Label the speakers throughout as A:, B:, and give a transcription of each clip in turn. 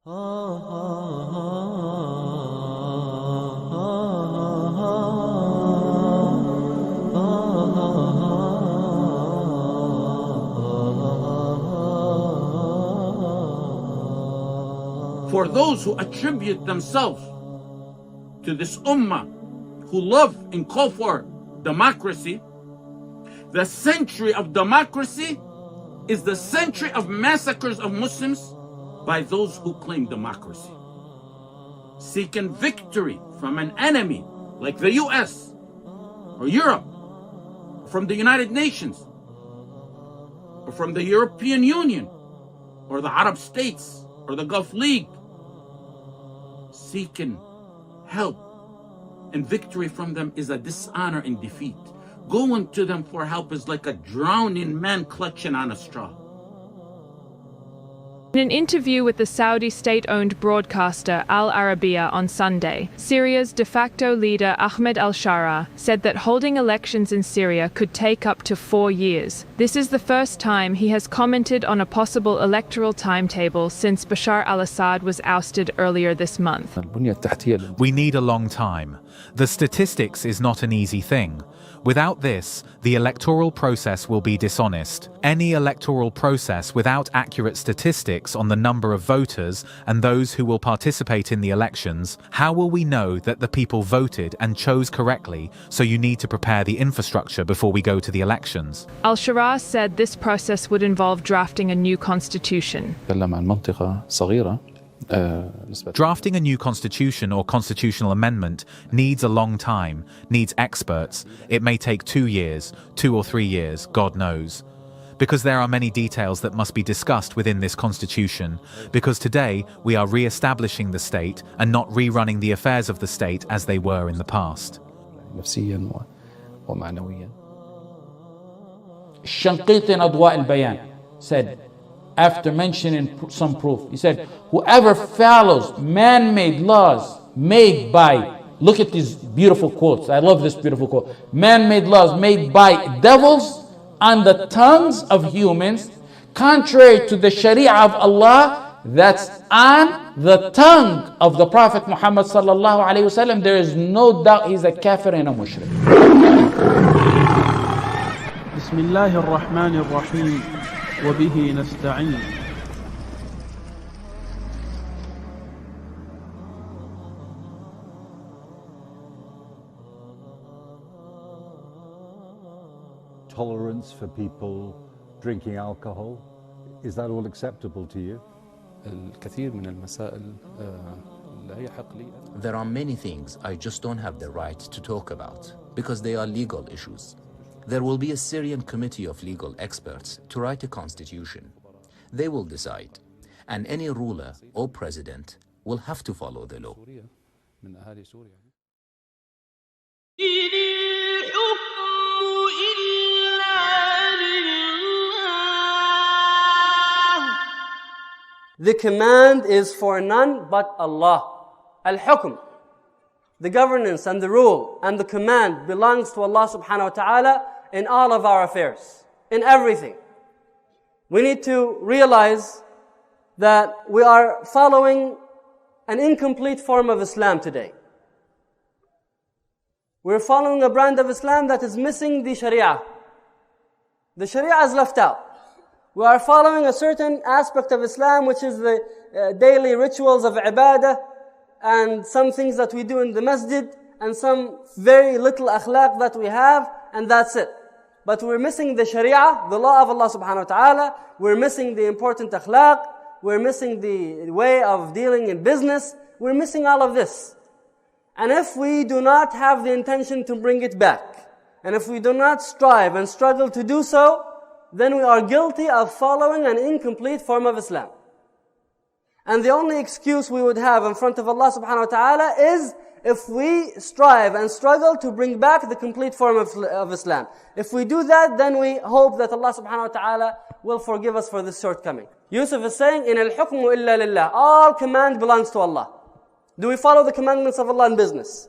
A: For those who attribute themselves to this ummah, who love and call for democracy, the century of democracy is the century of massacres of Muslims by those who claim democracy. Seeking victory from an enemy like the US or Europe, from the United Nations, or from the European Union, or the Arab states, or the Gulf League, seeking help and victory from them is a dishonor and defeat. Going to them for help is like a drowning man clutching on a straw.
B: In an interview with the Saudi state-owned broadcaster Al-Arabiya on Sunday, Syria's de facto leader Ahmed al-Sharaa said that holding elections in Syria could take up to 4 years. This is the first time he has commented on a possible electoral timetable since Bashar al-Assad was ousted earlier this month.
C: We need a long time. The statistics is not an easy thing. Without this, the electoral process will be dishonest. Any electoral process without accurate statistics on the number of voters and those who will participate in the elections, how will we know that the people voted and chose correctly? So you need to prepare the infrastructure before we go to the elections.
B: Al-Sharaa said this process would involve drafting a new constitution.
C: Drafting a new constitution or constitutional amendment needs a long time, needs experts. It may take 2 years, 2 or 3 years, God knows. Because there are many details that must be discussed within this constitution, because today we are re-establishing the state and not rerunning the affairs of the state as they were in the past.
A: Shanqiti in Adwa al-Bayan said, after mentioning some proof, he said, whoever follows man-made laws made by, look at these beautiful quotes, I love this beautiful quote, man-made laws made by devils on the tongues of humans, contrary to the Sharia of Allah, that's on the tongue of the Prophet Muhammad sallallahu alayhi wasallam, there is no doubt he's a kafir and a mushrik.
D: Bismillahir Rahmanir Rahim. وبه نستعين.
E: Tolerance for people drinking alcohol, is that all acceptable to you?
F: There are many things I just don't have the right to talk about because they are legal issues. There will be a Syrian committee of legal experts to write a constitution. They will decide, and any ruler or president will have to follow the law.
G: The command is for none but Allah. Al-Hukm, the governance and the rule and the command belongs to Allah subhanahu wa ta'ala in all of our affairs, in everything. We need to realize that we are following an incomplete form of Islam today. We're following a brand of Islam that is missing the Sharia. The Sharia is left out. We are following a certain aspect of Islam, which is the daily rituals of ibadah, and some things that we do in the masjid, and some very little akhlaq that we have, and that's it. But we're missing the Sharia, the law of Allah subhanahu wa ta'ala. We're missing the important akhlaq. We're missing the way of dealing in business. We're missing all of this. And if we do not have the intention to bring it back, and if we do not strive and struggle to do so, then we are guilty of following an incomplete form of Islam. And the only excuse we would have in front of Allah subhanahu wa ta'ala is if we strive and struggle to bring back the complete form of Islam. If we do that, then we hope that Allah subhanahu wa ta'ala will forgive us for this shortcoming. Yusuf is saying, in al-hukmu illa lillah. All command belongs to Allah. Do we follow the commandments of Allah in business?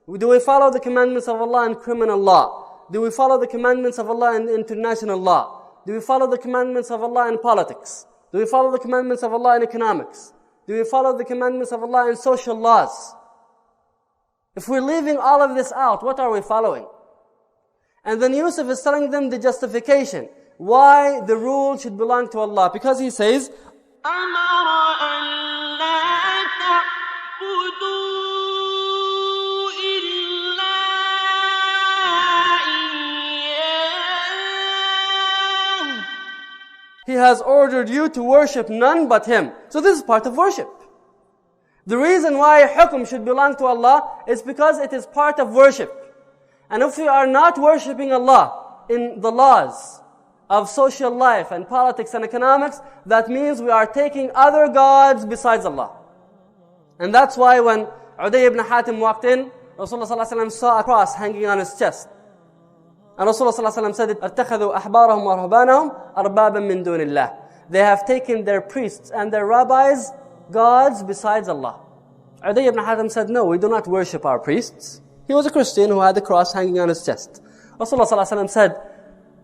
G: Do we follow the commandments of Allah in criminal law? Do we follow the commandments of Allah in international law? Do we follow the commandments of Allah in politics? Do we follow the commandments of Allah in economics? Do we follow the commandments of Allah in social laws? If we're leaving all of this out, what are we following? And then Yusuf is telling them the justification why the rule should belong to Allah. Because he says, He has ordered you to worship none but Him. So this is part of worship. The reason why hukm should belong to Allah is because it is part of worship. And if we are not worshipping Allah in the laws of social life and politics and economics, that means we are taking other gods besides Allah. And that's why when Uday ibn Hatim walked in, Rasulullah ﷺ saw a cross hanging on his chest. And Rasulullah ﷺ said, اتخذوا أحبارهم ورهبانهم أربابا من دون الله. They have taken their priests and their rabbis gods besides Allah. Uday ibn Hatim said, no, we do not worship our priests. He was a Christian who had the cross hanging on his chest. Rasulullah ﷺ said,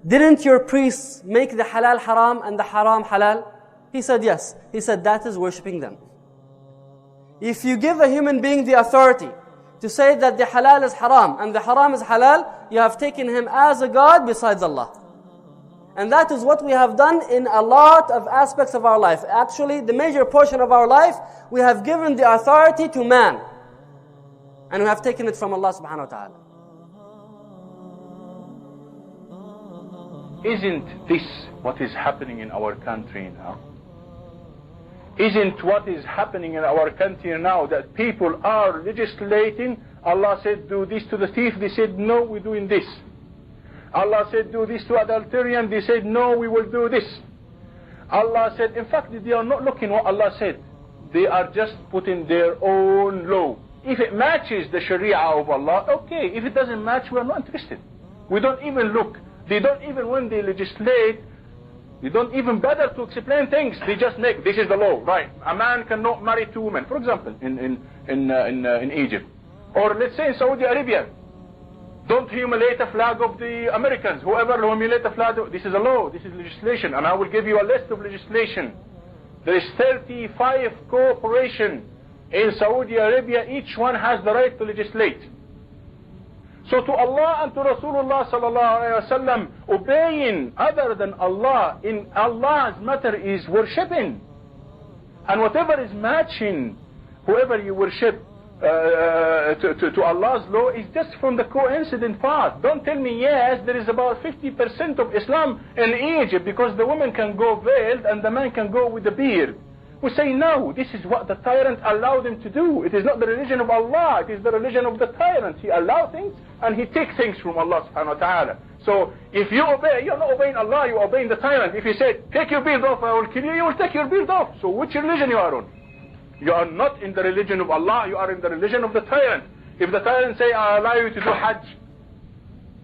G: didn't your priests make the halal haram and the haram halal? He said, yes. He said, that is worshipping them. If you give a human being the authority to say that the halal is haram and the haram is halal, you have taken him as a god besides Allah. And that is what we have done in a lot of aspects of our life. Actually, the major portion of our life, we have given the authority to man. And we have taken it from Allah subhanahu wa ta'ala.
H: Isn't this what is happening in our country now? Isn't what is happening in our country now that people are legislating? Allah said, do this to the thief. They said, no, we're doing this. Allah said, do this to adulterian. They said, no, we will do this. Allah said, in fact, they are not looking what Allah said. They are just putting their own law. If it matches the Sharia of Allah, okay. If it doesn't match, we are not interested. We don't even look. They don't even, when they legislate, they don't even bother to explain things. They just make, this is the law, right? A man cannot marry two women, for example, in Egypt. Or let's say in Saudi Arabia. Don't humiliate the flag of the Americans. Whoever humiliate the flag, this is a law, this is legislation. And I will give you a list of legislation. There is 35 corporations in Saudi Arabia. Each one has the right to legislate. So to Allah and to Rasulullah sallallahu alaihi wasallam, obeying other than Allah in Allah's matter is worshipping. And whatever is matching, whoever you worship to Allah's law is just from the coincident path. Don't tell me, yes, there is about 50% of Islam in Egypt because the woman can go veiled and the man can go with the beard. We say, no, this is what the tyrant allowed him to do. It is not the religion of Allah, it is the religion of the tyrant. He allows things and he takes things from Allah subhanahu wa ta'ala. So if you obey, you're not obeying Allah, you're obeying the tyrant. If he said, take your beard off, I will kill you, you will take your beard off. So which religion you are on? You are not in the religion of Allah, you are in the religion of the tyrant. If the tyrant say, I allow you to do Hajj.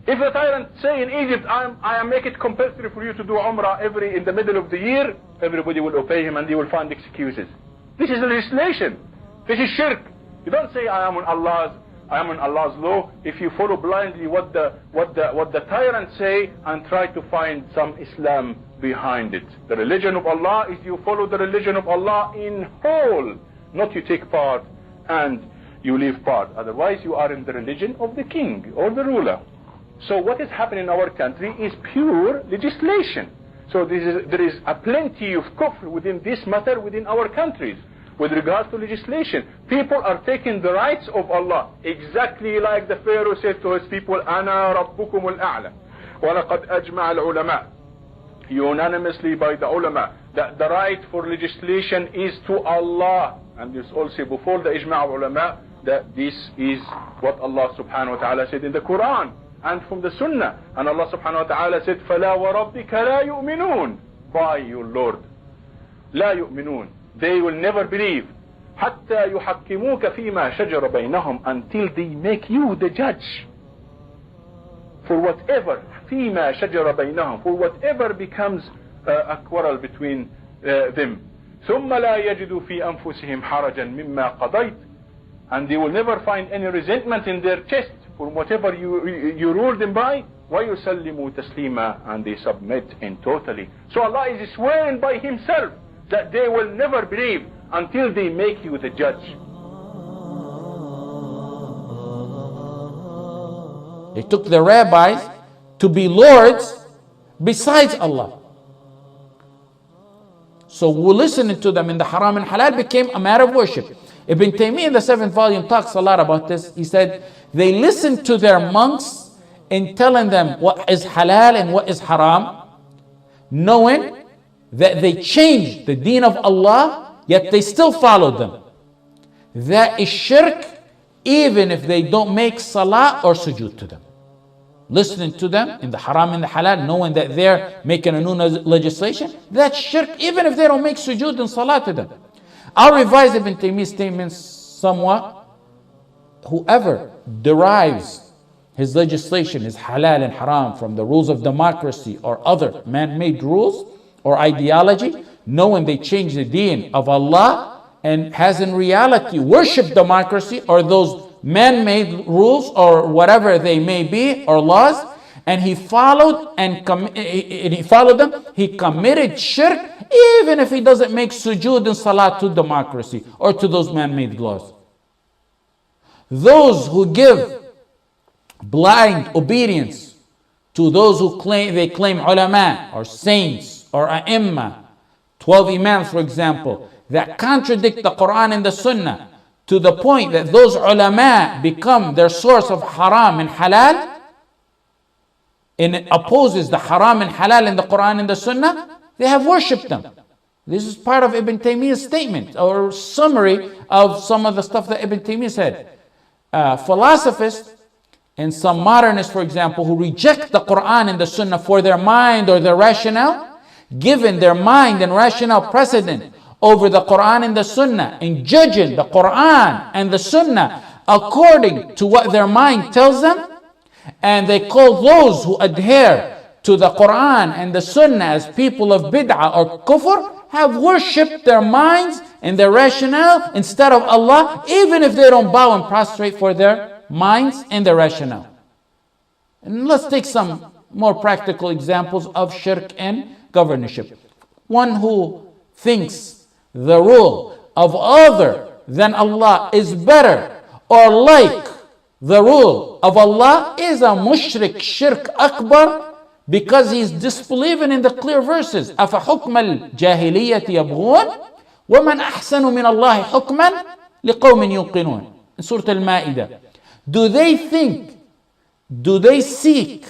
H: If the tyrant say in Egypt, I make it compulsory for you to do Umrah in the middle of the year, everybody will obey him and he will find excuses. This is legislation. This is shirk. You don't say, I am on Allah's law. If you follow blindly what the tyrant say and try to find some Islam behind it. The religion of Allah is you follow the religion of Allah in whole. Not you take part and you leave part. Otherwise you are in the religion of the king or the ruler. So what is happening in our country is pure legislation. So there is a plenty of kufr within this matter within our countries. With regards to legislation, people are taking the rights of Allah. Exactly like the Pharaoh said to his people, أَنَا رَبُّكُمُ الْأَعْلَى وَلَقَدْ أَجْمَعَ الْعُلَمَاء. Unanimously by the ulama, that the right for legislation is to Allah. And this also before the ijma' of ulama, that this is what Allah subhanahu wa ta'ala said in the Quran and from the Sunnah. And Allah subhanahu wa ta'ala said, فَلَا وَرَبِّكَ لَا يُؤْمِنُونَ. By your Lord. لا يؤمنون. They will never believe. حَتَّى يُحَكِّمُوكَ فِي مَا شَجَرَ بَيْنَهُمْ. Until they make you the judge. For whatever, فِيمَا شَجَرَ بَيْنَهُمْ. For whatever becomes a quarrel between them. ثُمَّ لَا يَجِدُوا فِي أَنفُسِهِمْ حَرَجًا مِمَّا قَضَيْتَ. And they will never find any resentment in their chest for whatever you rule them by. وَيُسَلِّمُوا تَسْلِيمًا. And they submit in totally. So Allah is swearing by Himself that they will never believe until they make you the judge.
A: They took the rabbis to be lords besides Allah. So listening to them in the haram and halal became a matter of worship. Ibn Taymiyyah in the 7th volume talks a lot about this. He said they listened to their monks in telling them what is halal and what is haram, knowing that they changed the deen of Allah, yet they still followed them. That is shirk, even if they don't make salah or sujood to them. Listening to them in the haram and the halal, knowing that they're making a new legislation, that's shirk, even if they don't make sujood and salah to them. I'll revise Ibn Taymiyyah's statements somewhat. Whoever derives his legislation, his halal and haram, from the rules of democracy or other man-made rules or ideology, knowing they change the deen of Allah, and has in reality worshipped democracy or those man-made rules or whatever they may be or laws, and he followed he followed them, he committed shirk, even if he doesn't make sujood and salah to democracy or to those man-made laws. Those who give blind obedience to those who claim ulama or saints or a'imma, 12 imams for example, that contradict the Quran and the Sunnah to the point that those ulama become their source of haram and halal, and it opposes the haram and halal in the Quran and the Sunnah, they have worshipped them. This is part of Ibn Taymiyyah's statement or summary of some of the stuff that Ibn Taymiyyah said. Philosophers and some modernists, for example, who reject the Quran and the Sunnah for their mind or their rationale, given their mind and rationale precedent over the Quran and the Sunnah, and judging the Quran and the Sunnah according to what their mind tells them, and they call those who adhere to the Quran and the Sunnah as people of bid'ah or kufr, have worshipped their minds and their rationale instead of Allah, even if they don't bow and prostrate for their minds and their rationale. And let's take some more practical examples of shirk and governorship. One who thinks the rule of other than Allah is better or like the rule of Allah is a mushrik, shirk akbar, because he's disbelieving in the clear verses. أَفَحُكْمَ الْجَاهِلِيَّةِ يَبْغُونَ وَمَنْ أَحْسَنُ مِنَ اللَّهِ حُكْمًا لِقَوْمٍ يُوقِنُونَ. In Surah Al-Ma'idah. Do they seek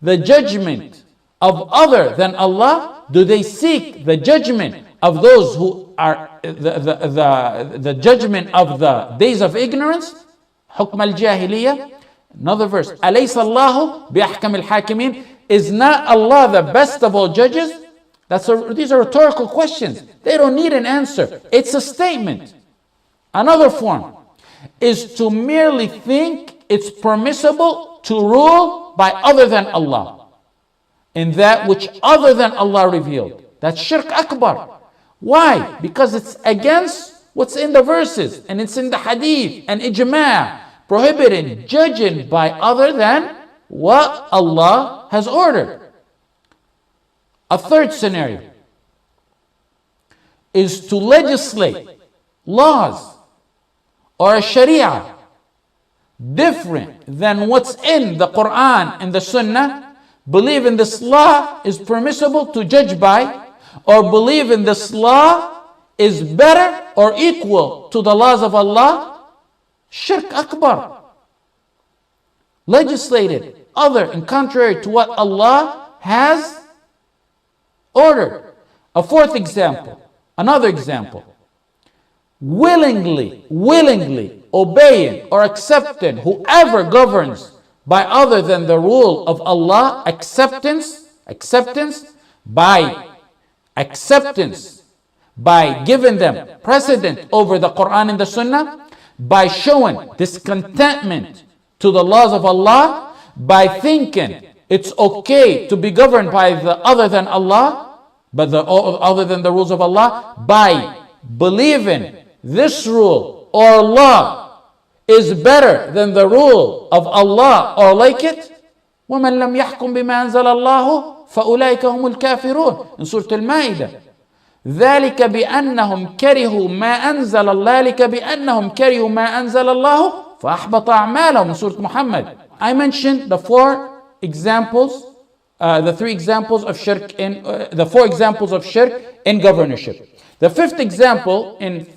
A: the judgment of other than Allah? Do they seek the judgment of those who are the judgment of the days of ignorance? حُكْمَ الْجَاهِلِيَّةِ. Another verse. أَلَيْسَ اللَّهُ بِأَحْكَمِ الْحَاكِمِينَ. Is not Allah the best of all judges? These are rhetorical questions. They don't need an answer. It's a statement. Another form is to merely think it's permissible to rule by other than Allah, in that which other than Allah revealed. That's shirk akbar. Why? Because it's against what's in the verses, and it's in the hadith and ijma', prohibiting judging by other than what Allah has ordered. A third scenario is to legislate laws or a sharia different than what's in the Quran and the Sunnah, believe in this law is permissible to judge by, or believe in this law is better or equal to the laws of Allah. Shirk akbar. Legislated other and contrary to what Allah has ordered. A fourth example, another example. Willingly obeying or accepting whoever governs by other than the rule of Allah, acceptance by giving them precedent over the Quran and the Sunnah, by showing discontentment to the laws of Allah, by thinking it's okay to be governed by the other than Allah, but other than the rules of Allah, by believing this rule or law is better than the rule of Allah or like it. وَمَنْ لَمْ يَحْكُمْ بِمَا أَنزَلَ اللَّهُ فَأُولَٰئِكَ هُمُ الْكَافِرُونَ. In Surah Al-Ma'idah. ذلك بأنهم كرهوا ما أنزل الله ذلك بأنهم كرهوا ما أنزل الله فأحبط أعمالهم in Surah Muhammad. I mentioned the four examples, the three examples of shirk in the four examples of shirk in governorship. The fifth example in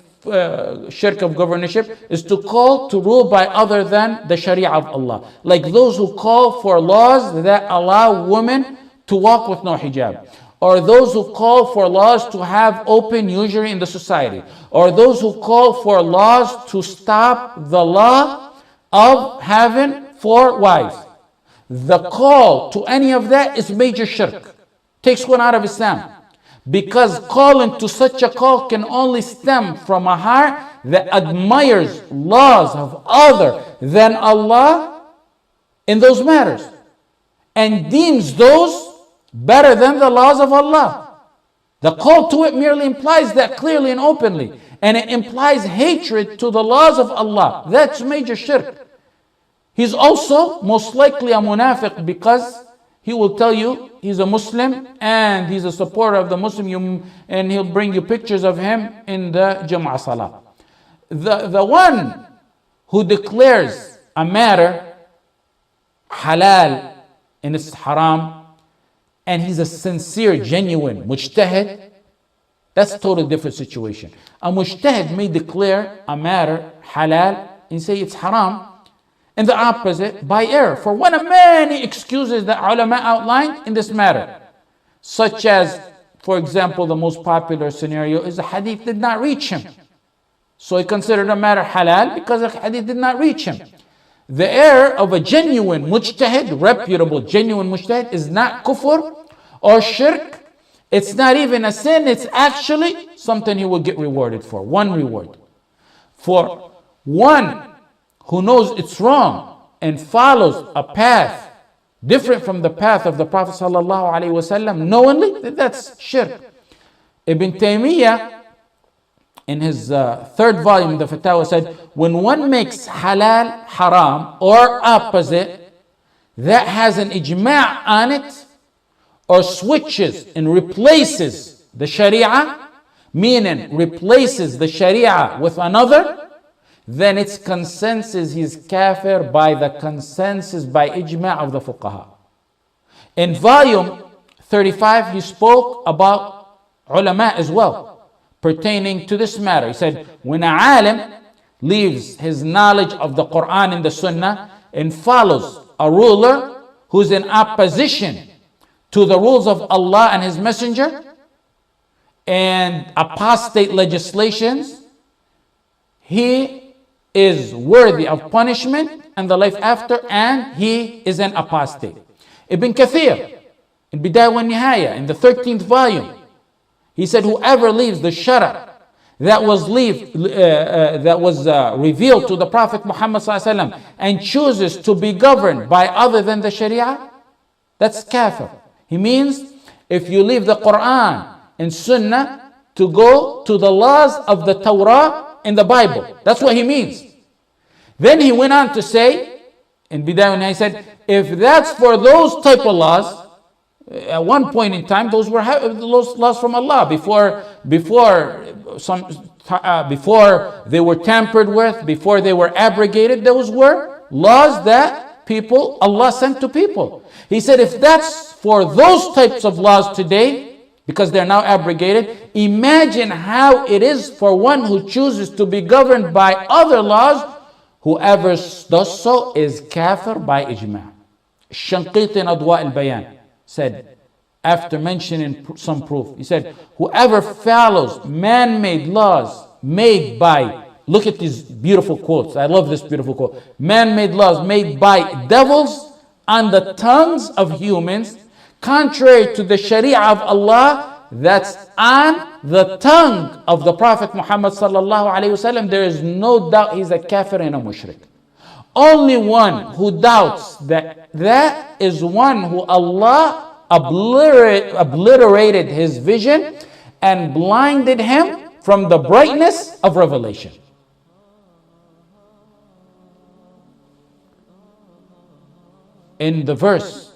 A: shirk of governorship is to call to rule by other than the Sharia of Allah, like those who call for laws that allow women to walk with no hijab, or those who call for laws to have open usury in the society, or those who call for laws to stop the law of having 4 wives. The call to any of that is major shirk, takes one out of Islam, because calling to such a call can only stem from a heart that admires laws of other than Allah in those matters and deems those better than the laws of Allah. The call to it merely implies that clearly and openly, and it implies hatred to the laws of Allah. That's major shirk. He's also most likely a munafiq, because he will tell you he's a Muslim and he's a supporter of the Muslim, and he'll bring you pictures of him in the Jum'ah Salah. The one who declares a matter halal and it's haram, and he's a sincere, genuine mujtahid, that's a totally different situation. A mujtahid may declare a matter halal and say it's haram, and the opposite by error, for one of many excuses that ulama outlined in this matter, such as, for example, the most popular scenario is the hadith did not reach him, so he considered a matter halal because the hadith did not reach him. The error of a genuine mujtahid, reputable genuine mujtahid, is not kufr or shirk. It's not even a sin. It's actually something he will get rewarded for. One reward. For one who knows it's wrong and follows a path different from the path of the Prophet ﷺ knowingly, that's shirk. Ibn Taymiyyah, in his third volume of the Fatawa, said, when one makes halal haram or opposite, that has an ijma' on it, or switches and replaces the Sharia, meaning replaces the Sharia with another, then its consensus is kafir by the consensus, by ijma' of the fuqaha. In volume 35, he spoke about ulama as well, pertaining to this matter. He said, when a alim leaves his knowledge of the Quran and the Sunnah and follows a ruler who's in opposition to the rules of Allah and His Messenger and apostate legislations, he is worthy of punishment and the life after, and he is an apostate. Ibn Kathir, in Bidayah wa Nihaya, in the 13th volume, he said, whoever leaves the shara that was revealed to the Prophet Muhammad ﷺ and chooses to be governed by other than the Sharia, that's kafir. He means if you leave the Quran and Sunnah to go to the laws of the Torah in the Bible, that's what he means. Then he went on to say, in Bidayah, he said, if that's for those type of laws, at one point in time, those were laws from Allah before they were tampered with, before they were abrogated. Those were laws that Allah sent to people. He said, if that's for those types of laws today, because they're now abrogated, imagine how it is for one who chooses to be governed by other laws. Whoever does so is kafir by ijma'. Shanqiti in Adwa al-Bayan said, after mentioning some proof, he said, whoever follows man-made laws made by, look at these beautiful quotes, I love this beautiful quote, man-made laws made by devils on the tongues of humans, contrary to the Sharia of Allah that's on the tongue of the Prophet Muhammad sallallahu alaihi wasallam, there is no doubt he's a kafir and a mushrik. Only one who doubts that is one who Allah obliterated his vision and blinded him from the brightness of revelation. In the verse,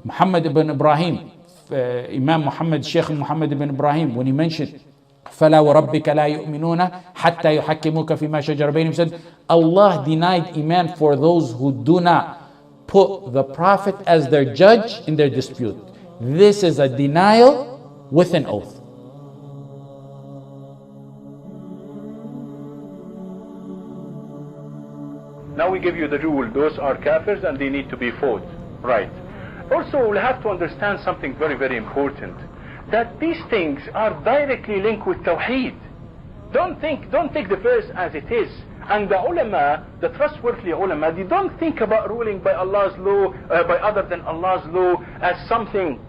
A: Muhammad ibn Ibrahim,
I: Imam Muhammad, Sheikh Muhammad ibn Ibrahim, when he mentioned فَلَا وَرَبِّكَ لَا يُؤْمِنُونَ حَتَّى يُحَكِّمُوكَ فِي مَا شَجَرَ بَيْنَهُمْ, said Allah denied Iman for those who do not put the Prophet as their judge in their dispute. This is a denial with an oath.
H: Now we give you the rule, those are kafirs and they need to be fought. Right. Also, we'll have to understand something very, very important. That these things are directly linked with Tawheed. Don't take the verse as it is. And the ulama, the trustworthy ulama, they don't think about ruling by Allah's law, by other than Allah's law, as something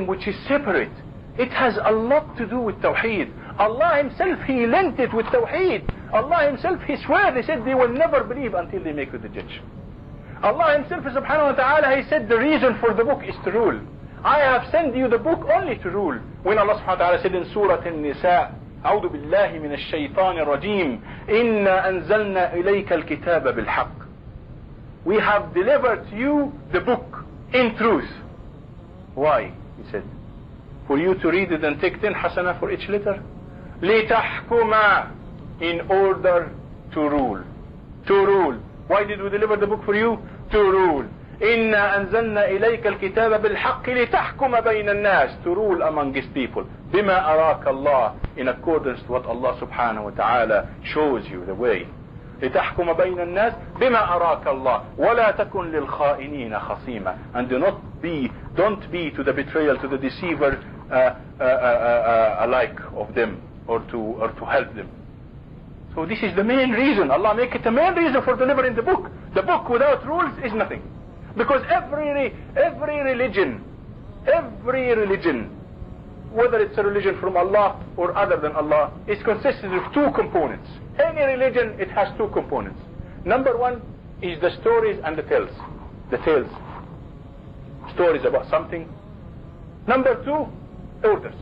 H: which is separate. It has a lot to do with Tawheed. Allah himself, he linked it with Tawheed. Allah himself, he swear, he said they will never believe until they make you the judge. Allah himself subhanahu wa ta'ala, he said the reason for the book is to rule. I have sent you the book only to rule. When Allah subhanahu wa ta'ala said in Surat An-Nisa, أعوذ بالله من الشيطان الرجيم إنا أنزلنا إليك الكتاب بالحق. We have delivered to you the book in truth. Why? He said, for you to read it and take 10 hasana for each letter. لِتَحْكُمَ, in order to rule. To rule. Why did we deliver the book for you? To rule. إِنَّا أَنزَلْنَا إِلَيْكَ الْكِتَابَ بِالْحَقِّ لِتَحْكُمَ بَيْنَ النَّاسِ, to rule among his people. بِمَا أَرَاكَ اللَّهِ, in accordance to what Allah subhanahu wa ta'ala shows you the way. لِتَحْكُمَ بَيْنَ النَّاسِ بِمَا أَرَاكَ اللَّهِ وَلَا تَكُنْ لِلْخَائِنِينَ خَصِيمًا, and don't be to the betrayal, to the deceiver, alike of them, or to help them. So this is the main reason. Allah make it the main reason for delivering the book. The book without rules is nothing. Because every religion, whether it's a religion from Allah or other than Allah, is consisted of two components. Any religion, it has two components. Number one is the stories and the tales. The tales. Stories about something. Number two, orders.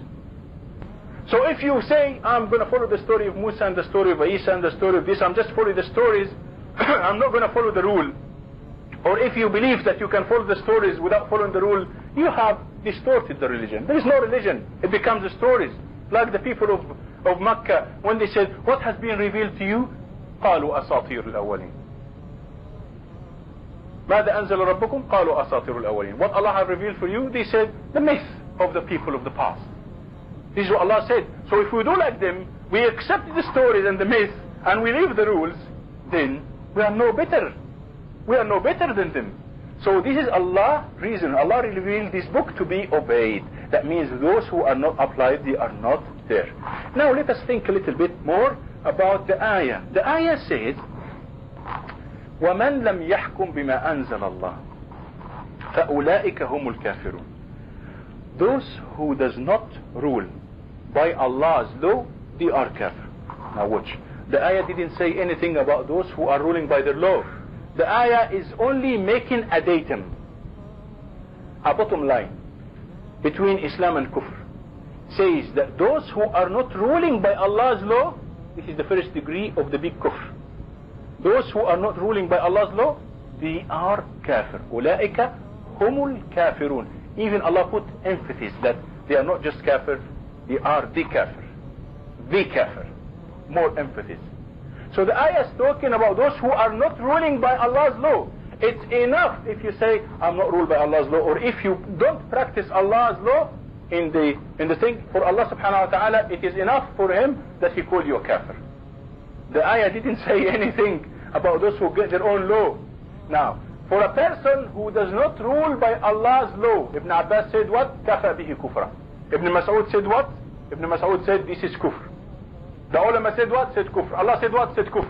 H: So if you say, I'm going to follow the story of Musa and the story of Isa and the story of this, I'm just following the stories, I'm not going to follow the rule. Or if you believe that you can follow the stories without following the rule, you have distorted the religion. There is no religion. It becomes the stories. Like the people of Mecca, when they said, what has been revealed to you? قالوا أساطير الأولين. ماذا أنزل ربكم؟ قالوا أساطير الأولين. What Allah has revealed for you? They said, the myth of the people of the past. This is what Allah said. So if we do like them, we accept the stories and the myth, and we leave the rules, then we are no better. We are no better than them. So this is Allah's reason. Allah revealed this book to be obeyed. That means those who are not applied, they are not there. Now let us think a little bit more about the ayah. The ayah says, وَمَنْ لَمْ يَحْكُمْ بِمَا أَنزَلَ اللَّهِ فَأُولَٰئِكَ هُمُ الْكَافِرُونَ. Those who does not rule by Allah's law, they are kafir. Now watch. The ayah didn't say anything about those who are ruling by their law. The ayah is only making a datum, a bottom line between Islam and Kufr. Says that those who are not ruling by Allah's law, this is the first degree of the big Kufr. Those who are not ruling by Allah's law, they are kafir. أولئك هم الكافرون. Even Allah put emphasis that they are not just kafir, they are the kafir. The kafir. More emphasis. So the ayah is talking about those who are not ruling by Allah's law. It's enough if you say, I'm not ruled by Allah's law, or if you don't practice Allah's law in the thing, for Allah subhanahu wa ta'ala, it is enough for him that he called you a kafir. The ayah didn't say anything about those who get their own law. Now, for a person who does not rule by Allah's law, Ibn Abbas said what? Kafa bihi kufra. Ibn Mas'ud said what? Ibn Mas'ud said this is kufr. The ulama said what? Said kufr. Allah said what? Said kufr.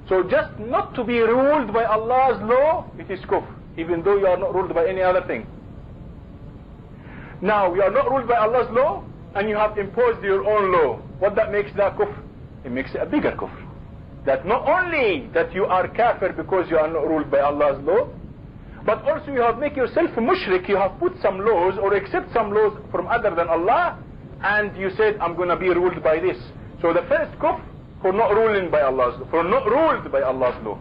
H: So just not to be ruled by Allah's law, it is kufr, even though you are not ruled by any other thing. Now, you are not ruled by Allah's law, and you have imposed your own law. What that makes that kufr? It makes it a bigger kufr. That not only that you are kafir because you are not ruled by Allah's law, but also you have made yourself a mushrik. You have put some laws or accept some laws from other than Allah, and you said, I'm going to be ruled by this. So the first kufr, for not ruling by Allah's law, for not ruled by Allah's law.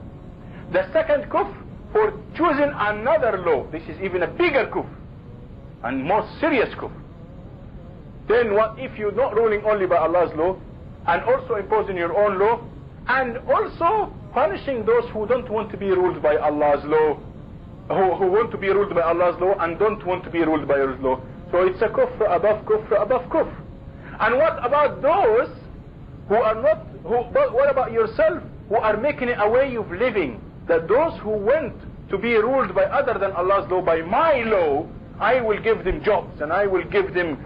H: The second kufr, for choosing another law. This is even a bigger kufr. and most serious kufr. Then what if you're not ruling only by Allah's law, and also imposing your own law, and also punishing those who don't want to be ruled by Allah's law, who want to be ruled by Allah's law and don't want to be ruled by His law. So it's a kufr above kufr above kufr. And what about those who are not, but what about yourself, who are making it a way of living, that those who went to be ruled by other than Allah's law, by my law, I will give them jobs and I will give them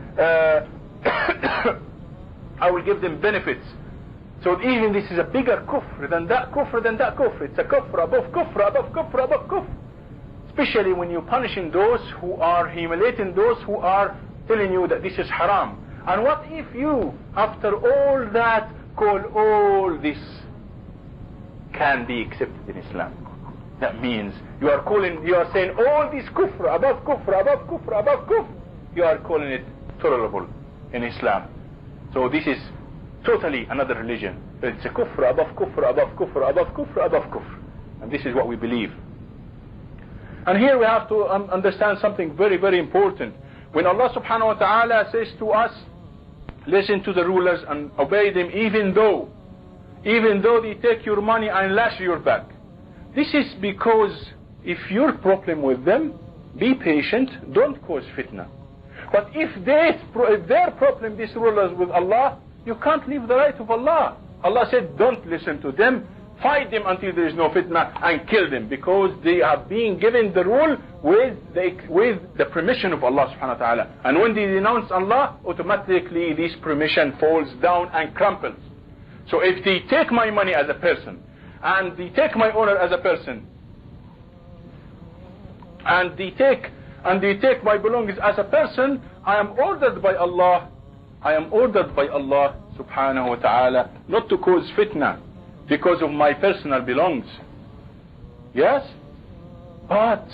H: I will give them benefits. So even this is a bigger kufr than that kufr than that kufr. It's a kufr above kufr above kufr above kufr. Especially when you're punishing those who are humiliating those who are telling you that this is haram. And what if you, after all that, call all this can be accepted in Islam? That means you are saying all this kufr above kufr above kufr above kufr, you are calling it tolerable in Islam. So this is totally another religion. It's a kufr above kufr above kufr above kufr above kufr. And this is what we believe. And here we have to understand something very, very important. When Allah subhanahu wa ta'ala says to us, listen to the rulers and obey them even though they take your money and lash your back. This is because if your problem with them, be patient, don't cause fitna. But if their problem, these rulers with Allah, you can't leave the right of Allah. Allah said, don't listen to them, fight them until there is no fitna and kill them, because they are being given the rule with the permission of Allah subhanahu wa ta'ala. And when they denounce Allah, automatically this permission falls down and crumples. So if they take my money as a person, and they take my honor as a person, and they take my belongings as a person, I am ordered by Allah subhanahu wa ta'ala not to cause fitna because of my personal belongings. Yes? But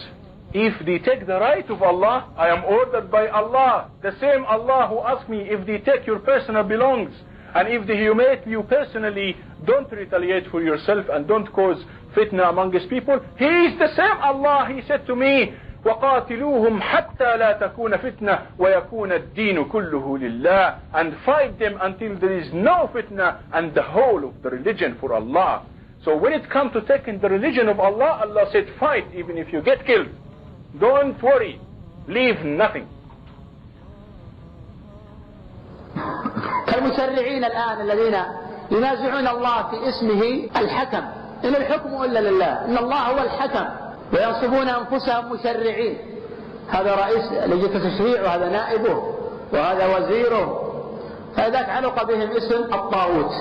H: if they take the right of Allah, I am ordered by Allah, the same Allah who asked me, if they take your personal belongings and if they humiliate you personally, don't retaliate for yourself and don't cause fitna among His people. He is the same Allah. He said to me, وَقَاتِلُوهُمْ حَتَّى لَا تَكُونَ فِتْنَةً وَيَكُونَ الدِّينُ كُلُّهُ لِلَّهِ, and fight them until there is no fitna and the whole of the religion for Allah. So when it comes to taking the religion of Allah, Allah said fight even if you get killed. Don't worry, leave nothing.
J: المشرعين الآن الذين ينازعون الله في اسمه الحكم، إن الحكم إلا لله، إن الله هو الحكم، وينصبون أنفسهم مشرعين. هذا رئيس لجنة التشريع وهذا نائبه وهذا وزيره، فذاك علق بهم اسم الطاغوت،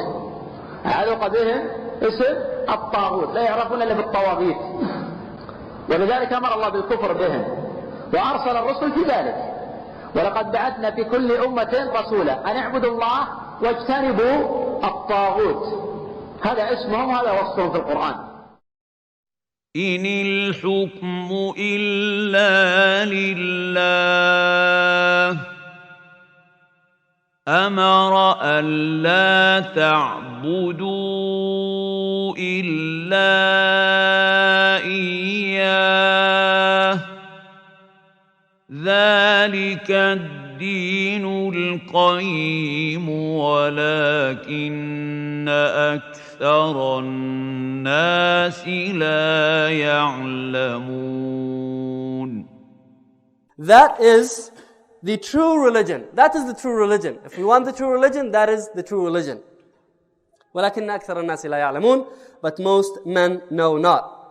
J: علق بهم اسم الطاغوت، لا يعرفون إلا بالطواغيت. ولذلك أمر الله بالكفر بهم وأرسل الرسل في ذلك. ولقد بعثنا في كل أمة رسولا أن اعبدوا الله واجتنبوا الطاغوت. هذا اسمهم وهذا وصفهم في القرآن.
K: إن الحكم إلا لله أمر ألا تعبدوا إلا إياه ذلك الدين القيم ولكن أكثر الناس لا يعلمون.
G: That is the true religion. That is the true religion. If we want the true religion, that is the true religion. ولكن أكثر الناس لا يعلمون, but most men know not.